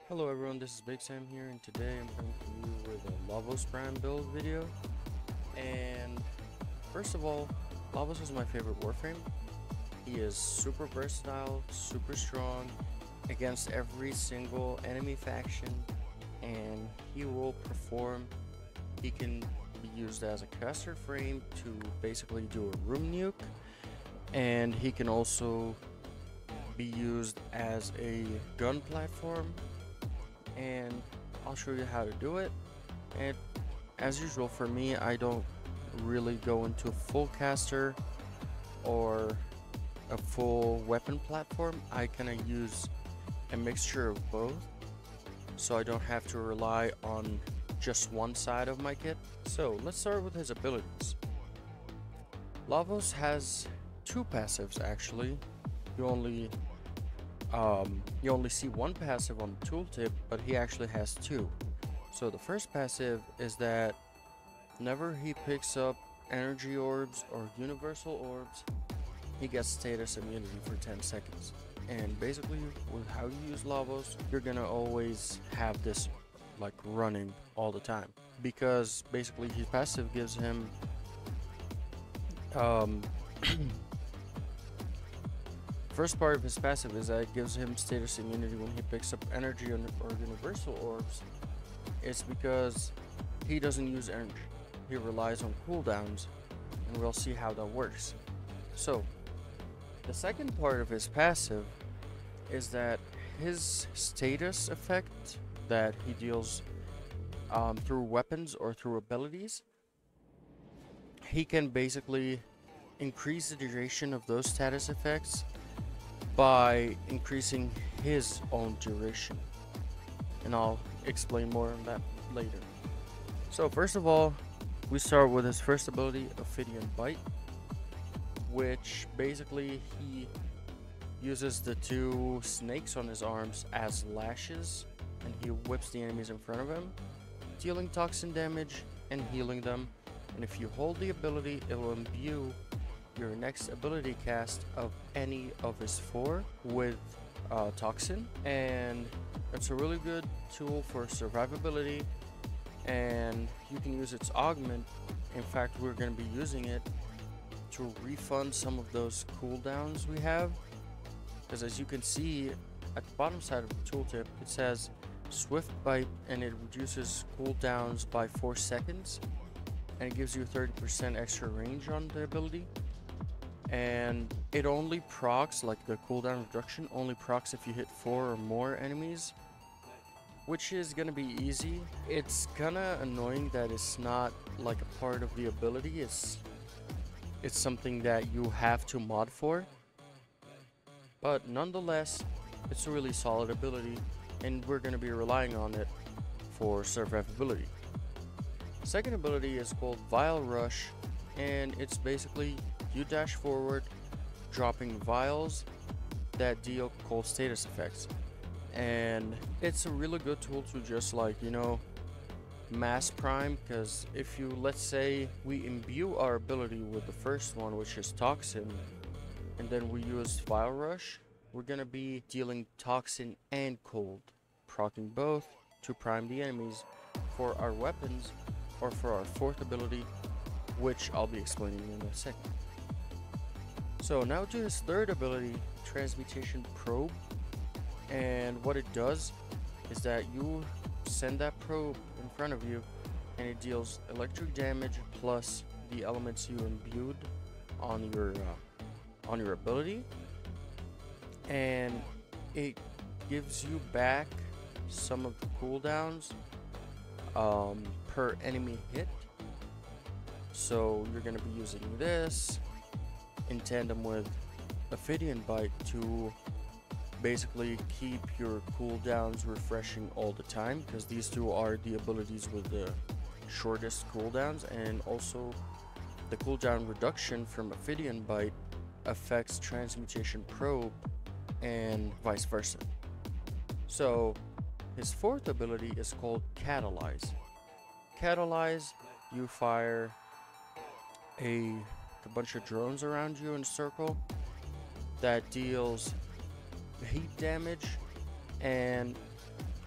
Hello everyone, this is Big Sam here, and today I'm coming to you with a Lavos Prime build video. And first of all, Lavos is my favorite Warframe. He is super versatile, super strong against every single enemy faction, and he will perform. He can be used as a caster frame to basically do a room nuke, and he can also be used as a gun platform, and I'll show you how to do it. And as usual for me, I don't really go into a full caster or a full weapon platform. I kind of use a mixture of both, so I don't have to rely on just one side of my kit. So let's start with his abilities. Lavos has two passives actually. You only see one passive on the tooltip, but he actually has two. So the first passive is that whenever he picks up energy orbs or universal orbs, he gets status immunity for 10 seconds. And basically with how you use Lavos, you're gonna always have this like running all the time, because basically his passive gives him first part of his passive is that it gives him status immunity when he picks up energy or universal orbs. It's because he doesn't use energy. He relies on cooldowns, and we'll see how that works. So, the second part of his passive is that his status effect that he deals through weapons or through abilities, he can basically increase the duration of those status effects by increasing his own duration, and I'll explain more on that later. So first of all, we start with his first ability, Ophidian Bite, which basically he uses the two snakes on his arms as lashes, and he whips the enemies in front of him, dealing toxin damage and healing them. And if you hold the ability, it will imbue your next ability cast of any of his four with toxin, and it's a really good tool for survivability, and you can use its augment. In fact, we're going to be using it to refund some of those cooldowns we have, because as you can see at the bottom side of the tooltip, it says Swift Bite, and it reduces cooldowns by 4 seconds, and it gives you 30% extra range on the ability. And it only procs, like the cooldown reduction only procs if you hit 4 or more enemies, which is gonna be easy. It's kinda annoying that it's not like a part of the ability. It's something that you have to mod for, but nonetheless it's a really solid ability, and we're gonna be relying on it for survivability. Second ability is called Vial Rush, and it's basically you dash forward, dropping vials that deal cold status effects. And it's a really good tool to just, like, you know, mass prime, because if you, let's say we imbue our ability with the first one, which is toxin, and then we use Vial Rush, we're gonna be dealing toxin and cold, proccing both to prime the enemies for our weapons or for our fourth ability, which I'll be explaining in a second. So now to his third ability, Transmutation Probe, and what it does is that you send that probe in front of you, and it deals electric damage plus the elements you imbued on your ability, and it gives you back some of the cooldowns per enemy hit. So you're going to be using this in tandem with Ophidian Bite to basically keep your cooldowns refreshing all the time, because these two are the abilities with the shortest cooldowns, and also the cooldown reduction from Ophidian Bite affects Transmutation Probe and vice versa. So his fourth ability is called Catalyze. Catalyze, you fire a bunch of drones around you in a circle that deals heat damage, and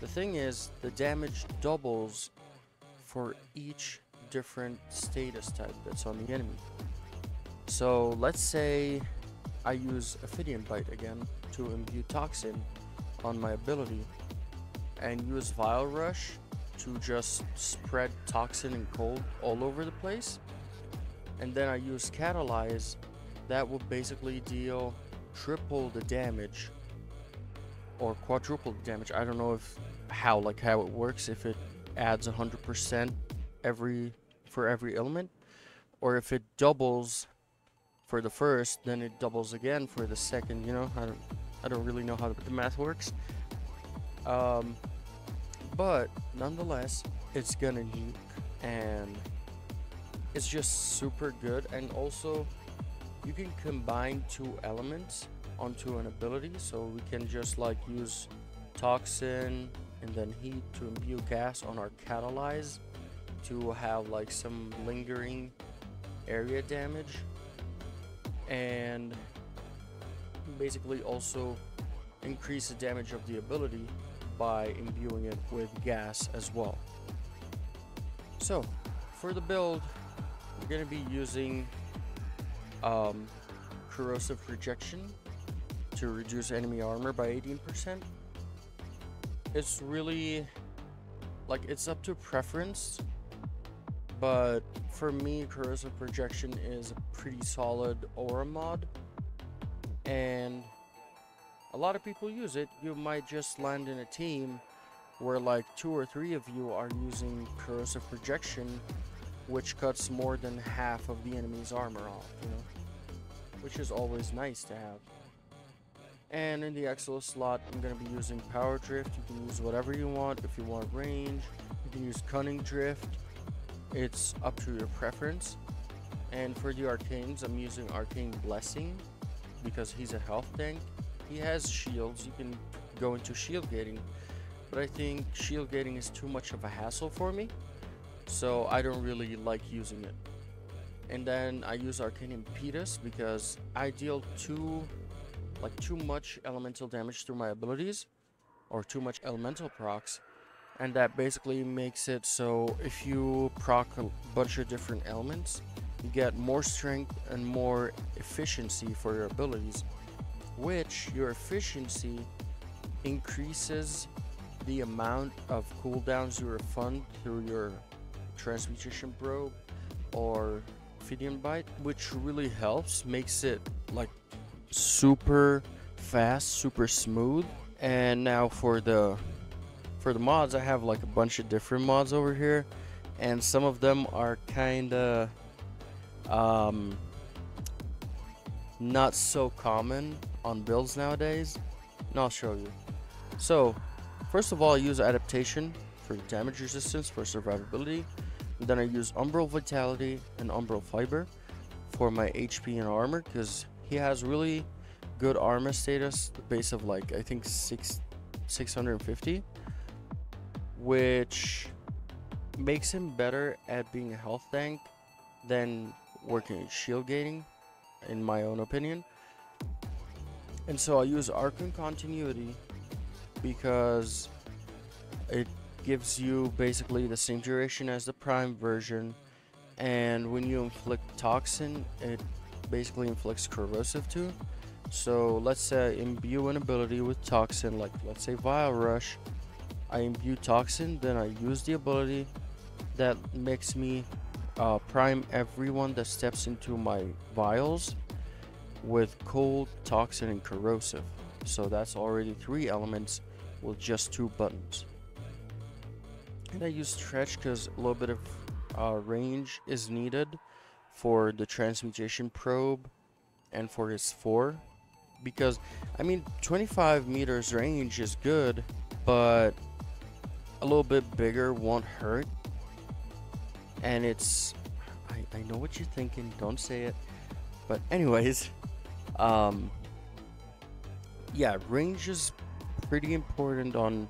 The thing is, the damage doubles for each different status type that's on the enemy. So let's say I use Ophidian Bite again to imbue Toxin on my ability, and use Vile Rush to just spread Toxin and Cold all over the place. And then I use Catalyze, that will basically deal triple the damage or quadruple the damage. I don't know how it works, if it adds 100% for every element, or if it doubles for the first, then it doubles again for the second. You know, I don't really know how the math works. But nonetheless, it's gonna nuke, and it's just super good. And also, you can combine 2 elements onto an ability, so we can just like use Toxin and then Heat to imbue gas on our Catalyze to have like some lingering area damage, and basically also increase the damage of the ability by imbuing it with gas as well. So for the build, we're going to be using corrosive rejection to reduce enemy armor by 18%. It's really like, it's up to preference, but for me, corrosive rejection is a pretty solid aura mod, and a lot of people use it. You might just land in a team where like 2 or 3 of you are using corrosive rejection, which cuts more than half of the enemy's armor off, you know, which is always nice to have. And in the Exo slot, I'm going to be using Power Drift. You can use whatever you want. If you want range, you can use Cunning Drift. It's up to your preference. And for the Arcanes, I'm using Arcane Blessing because he's a health tank. He has shields. You can go into shield gating, but I think shield gating is too much of a hassle for me, so I don't really like using it. And then I use Arcane Impetus because I deal too much elemental damage through my abilities, or too much elemental procs, and that basically makes it so if you proc a bunch of different elements, you get more strength and more efficiency for your abilities, which your efficiency increases the amount of cooldowns you refund through your Transmutation Probe or Ophidian Bite, which really helps, makes it like super fast, super smooth. And now for the mods, I have like a bunch of different mods over here, and some of them are kinda not so common on builds nowadays, and I'll show you. So first of all, I use Adaptation for damage resistance for survivability, and then I use Umbral Vitality and Umbral Fiber for my HP and armor, because he has really good armor status, the base of like I think 650, which makes him better at being a health tank than working at shield gating, in my own opinion. And so I use Arcane Continuity because it gives you basically the same duration as the Prime version, and when you inflict Toxin, it basically inflicts corrosive too. So let's say I imbue an ability with Toxin, like let's say Vile Rush. I imbue Toxin, then I use the ability that makes me prime everyone that steps into my vials with Cold, Toxin, and Corrosive. So that's already 3 elements with just 2 buttons. And I use Stretch because a little bit of range is needed for the Transmutation Probe and for his 4. Because, I mean, 25 meters range is good, but a little bit bigger won't hurt. And it's, I know what you're thinking, don't say it. But anyways, yeah, range is pretty important on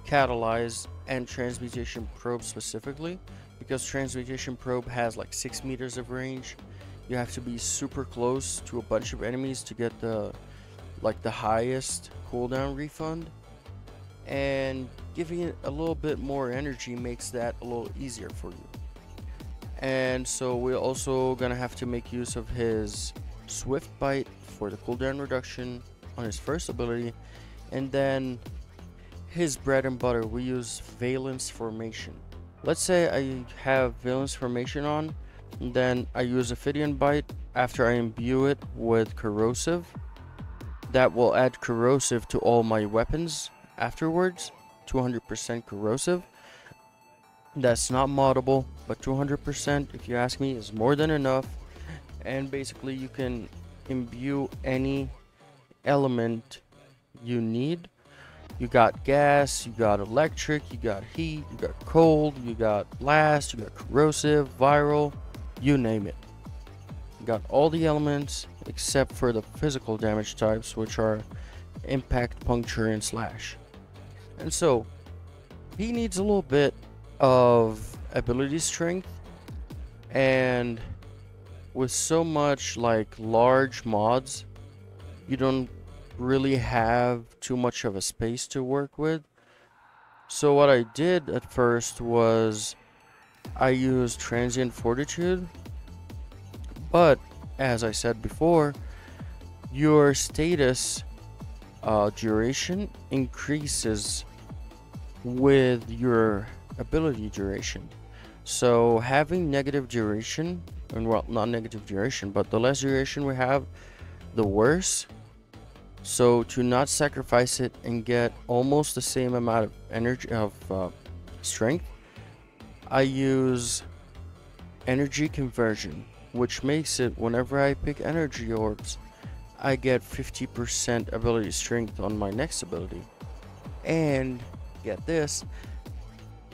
Catalyze and Transmutation Probe specifically, because Transmutation Probe has like 6 meters of range. You have to be super close to a bunch of enemies to get the highest cooldown refund, and giving it a little bit more energy makes that a little easier for you. And so we're also gonna have to make use of his Swift Bite for the cooldown reduction on his first ability, and then his bread and butter, we use Valence Formation. Let's say I have Valence Formation on, and then I use Ophidian Bite after I imbue it with Corrosive. That will add Corrosive to all my weapons afterwards, 200% Corrosive. That's not moddable, but 200%, if you ask me, is more than enough. And basically you can imbue any element you need. You got gas, you got electric, you got heat, you got cold, you got blast, you got corrosive, viral, you name it. You got all the elements except for the physical damage types, which are impact, puncture, and slash. And so he needs a little bit of ability strength, and with so much like large mods, you don't really have too much of a space to work with. So what I did at first was I used transient fortitude, but as I said before, your status duration increases with your ability duration. So having negative duration, and well, not negative duration, but the less duration we have, the worse. So to not sacrifice it and get almost the same amount of energy of strength, I use energy conversion, which makes it whenever I pick energy orbs, I get 50% ability strength on my next ability. And get this,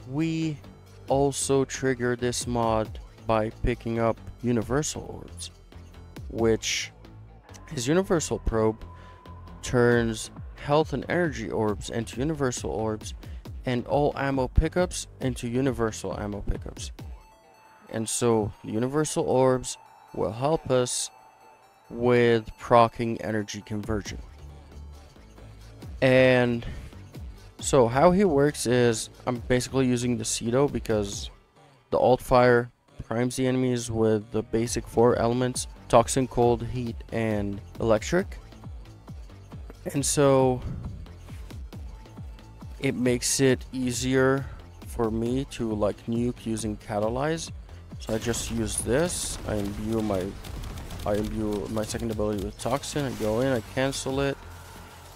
we also trigger this mod by picking up universal orbs, which his universal probe turns health and energy orbs into universal orbs, and all ammo pickups into universal ammo pickups. And so the universal orbs will help us with proccing energy conversion. And so how he works is I'm basically using the Cedo because the alt fire primes the enemies with the basic 4 elements: toxin, cold, heat, and electric. And so it makes it easier for me to like nuke using catalyze. So I just use this. I imbue my second ability with toxin. I go in, I cancel it.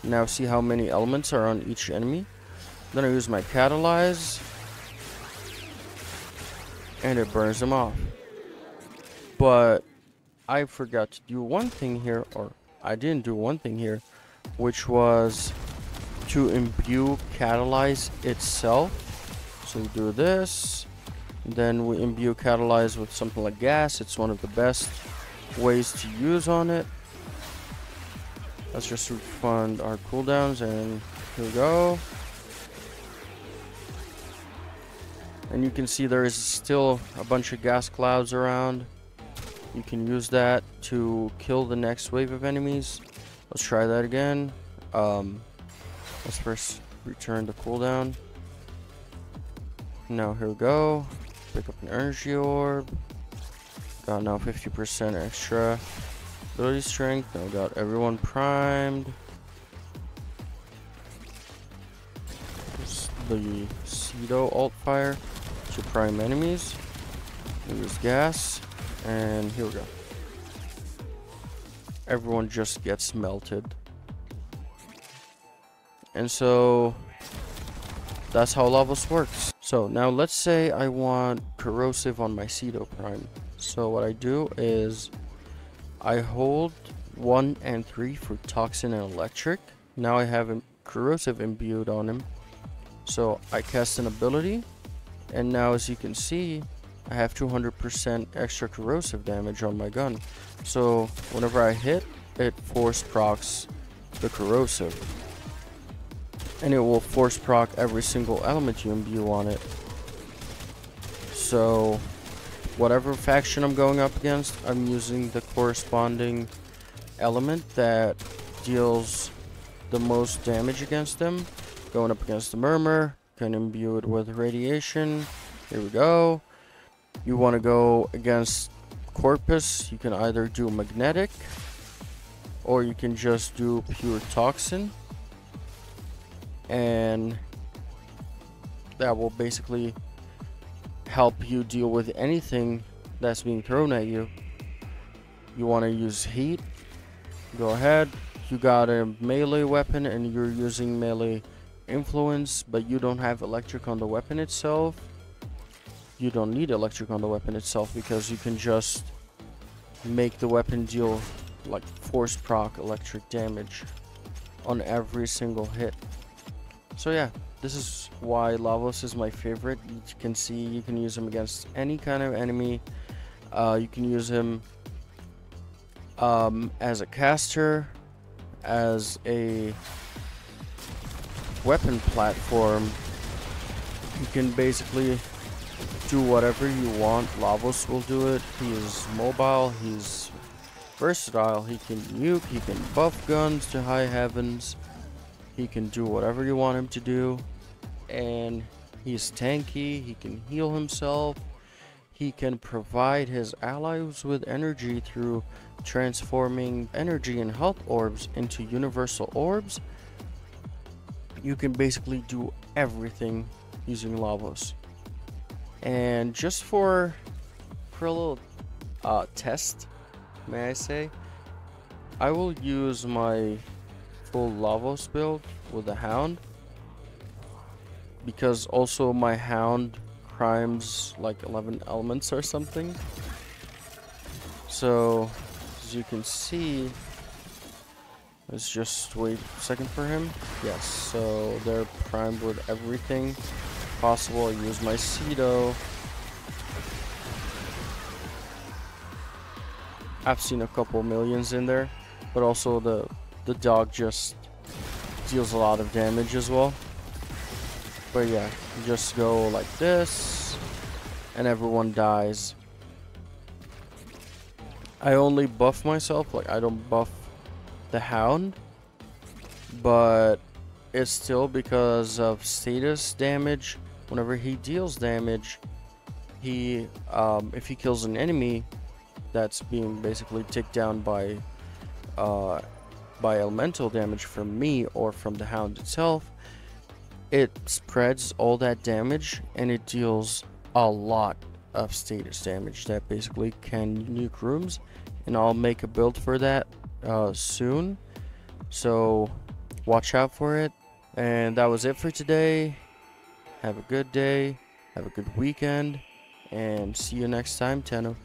Now see how many elements are on each enemy. Then I use my catalyze, and it burns them off. But I forgot to do one thing here, or I didn't do one thing here, which was to imbue catalyze itself. So we do this, then we imbue catalyze with something like gas. It's one of the best ways to use on it. Let's just refund our cooldowns, and here we go. And you can see there is still a bunch of gas clouds around. You can use that to kill the next wave of enemies. Let's try that again. Let's first return the cooldown. Now here we go. Pick up an energy orb. Got now 50% extra ability strength. Now we got everyone primed. This the Cedo alt fire to prime enemies. Use gas, and here we go. Everyone just gets melted. And so that's how Lavos works. So now let's say I want corrosive on my Cedo Prime. So what I do is I hold 1 and 3 for toxin and electric. Now I have corrosive imbued on him. So I cast an ability, and now as you can see, I have 200% extra corrosive damage on my gun. So whenever I hit, it force procs the corrosive, and it will force proc every single element you imbue on it. So whatever faction I'm going up against, I'm using the corresponding element that deals the most damage against them. Going up against the Murmur, can imbue it with radiation. Here we go. You want to go against Corpus, you can either do magnetic or you can just do pure toxin, and that will basically help you deal with anything that's being thrown at you. You want to use heat, go ahead. You got a melee weapon and you're using melee influence, but you don't have electric on the weapon itself. You don't need electric on the weapon itself because you can just make the weapon deal like force proc electric damage on every single hit. So yeah, this is why Lavos is my favorite. You can see you can use him against any kind of enemy. You can use him as a caster, as a weapon platform. You can basically do whatever you want. Lavos will do it. He is mobile, he's versatile, he can nuke, he can buff guns to high heavens, he can do whatever you want him to do, and he's tanky, he can heal himself, he can provide his allies with energy through transforming energy and health orbs into universal orbs. You can basically do everything using Lavos. And just for a little test, may I say, I will use my full Lavos build with the Hound, because also my Hound crimes like 11 elements or something. So as you can see, let's just wait a second for him. Yes, so they're primed with everything possible. I use my Cedo. I've seen a couple millions in there, but also the dog just deals a lot of damage as well. But yeah, you just go like this and everyone dies. I only buff myself, like I don't buff the Hound, but it's still because of status damage. Whenever he deals damage, he if he kills an enemy that's being basically ticked down by elemental damage from me or from the Hound itself, it spreads all that damage and it deals a lot of status damage that basically can nuke rooms, and I'll make a build for that soon, so watch out for it. And that was it for today. Have a good day, have a good weekend, and see you next time, Tenno.